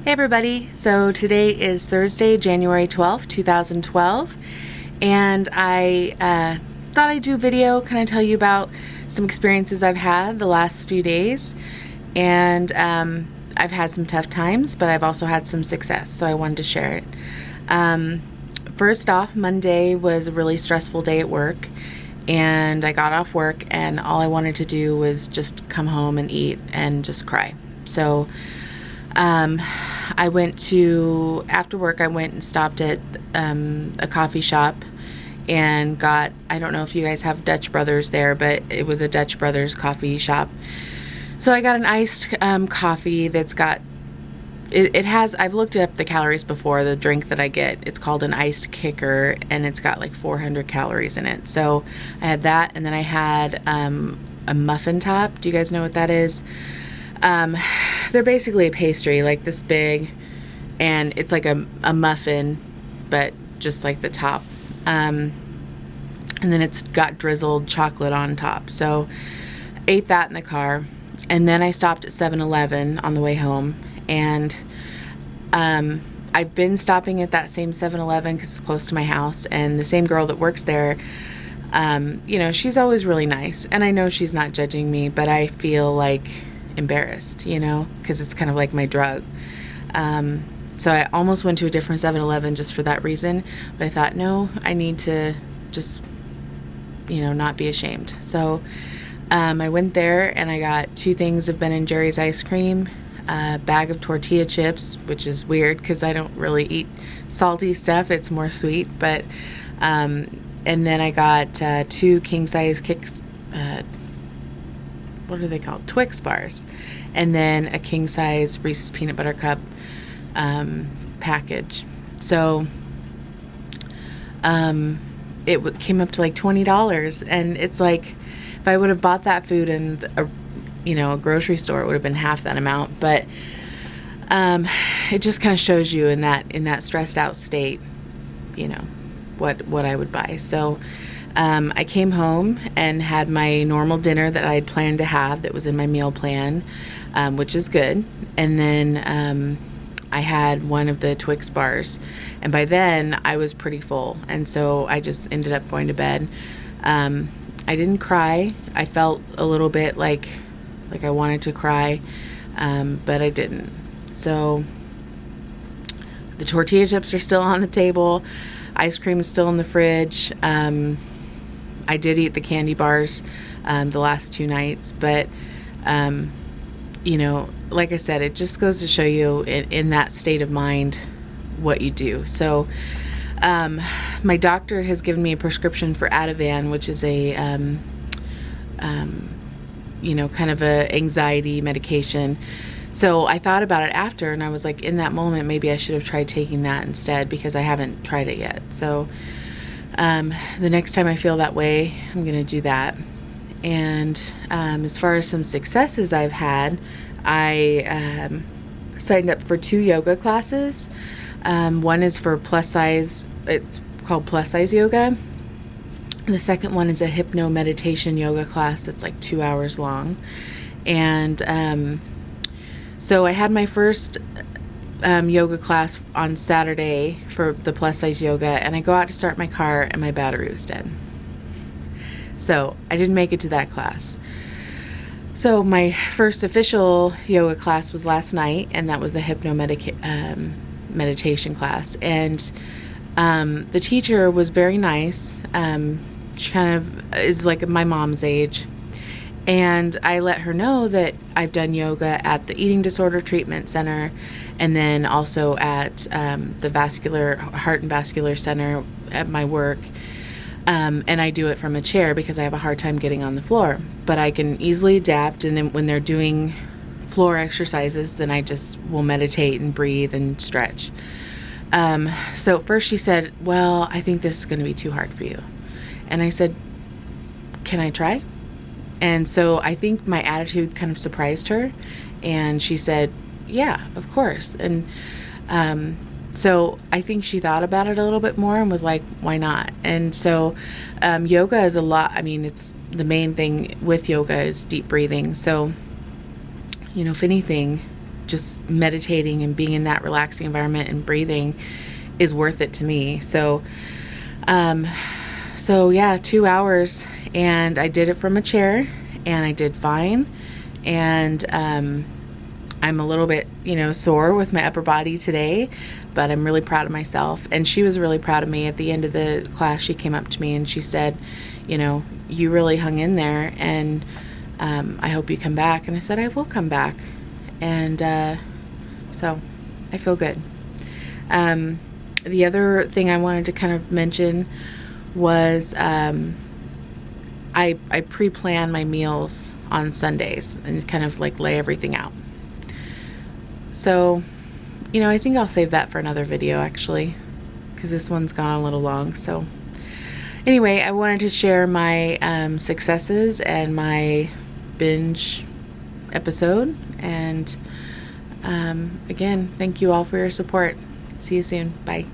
Hey everybody, so today is Thursday, January 12th, 2012, and I thought I'd do a video, kind of tell you about some experiences I've had the last few days, and I've had some tough times, but I've also had some success, so I wanted to share it. First off, Monday was a really stressful day at work, and I got off work, and all I wanted to do was just come home and eat and just cry. So after work, I went and stopped at a coffee shop and got, I don't know if you guys have Dutch Brothers there, but it was a Dutch Brothers coffee shop. So I got an iced coffee that's got, it has, I've looked up the calories before, the drink that I get. It's called an iced kicker, and it's got like 400 calories in it. So I had that, and then I had a muffin top. Do you guys know what that is? They're basically a pastry like this big, and it's like a muffin, but just like the top. And then it's got drizzled chocolate on top. So ate that in the car, and then I stopped at 7-Eleven on the way home, and I've been stopping at that same 7-Eleven because it's close to my house, and the same girl that works there, she's always really nice, and I know she's not judging me, but I feel like embarrassed, because it's kind of like my drug. So I almost went to a different 7-Eleven just for that reason, but I thought, no, I need to just, not be ashamed. So I went there and I got 2 things of Ben & Jerry's ice cream, a bag of tortilla chips, which is weird because I don't really eat salty stuff. It's more sweet, but and then I got 2 king-size what are they called? Twix bars, and then a king-size Reese's peanut butter cup package. So it came up to like $20, and it's like if I would have bought that food in a grocery store, it would have been half that amount. But it just kind of shows you in that stressed out state, what I would buy. So I came home and had my normal dinner that I had planned to have that was in my meal plan, which is good. And then I had one of the Twix bars, and by then I was pretty full, and so I just ended up going to bed. I didn't cry. I felt a little bit like I wanted to cry, but I didn't. So the tortilla chips are still on the table. Ice cream is still in the fridge. I did eat the candy bars the last 2 nights, but like I said, it just goes to show you in that state of mind what you do. So my doctor has given me a prescription for Ativan, which is a kind of a anxiety medication. So I thought about it after, and I was like, in that moment, maybe I should have tried taking that instead, because I haven't tried it yet. So the next time I feel that way, I'm going to do that. And as far as some successes I've had, I signed up for 2 yoga classes. One is for plus size. It's called plus size yoga. The second one is a hypno meditation yoga class that's like 2 hours long. And so I had my first yoga class on Saturday for the plus size yoga, and I go out to start my car and my battery was dead. So I didn't make it to that class. So my first official yoga class was last night, and that was the hypno meditation class. And the teacher was very nice. She kind of is like my mom's age. And I let her know that I've done yoga at the Eating Disorder Treatment Center, and then also at the Heart and Vascular Center at my work. And I do it from a chair because I have a hard time getting on the floor. But I can easily adapt, and then when they're doing floor exercises, then I just will meditate and breathe and stretch. So first she said, well, I think this is going to be too hard for you. And I said, can I try? And so I think my attitude kind of surprised her, and she said, yeah, of course. And so I think she thought about it a little bit more and was like, why not? And so yoga is a lot. I mean, it's the main thing with yoga is deep breathing. So, if anything, just meditating and being in that relaxing environment and breathing is worth it to me. So yeah, 2 hours, and I did it from a chair, and I did fine. And I'm a little bit, sore with my upper body today, but I'm really proud of myself. And she was really proud of me. At the end of the class, she came up to me and she said, you really hung in there, and I hope you come back. And I said, I will come back. And so I feel good. The other thing I wanted to kind of mention was I pre-plan my meals on Sundays and kind of like lay everything out. So, I think I'll save that for another video, actually, because this one's gone a little long. So anyway, I wanted to share my successes and my binge episode. And again, thank you all for your support. See you soon. Bye.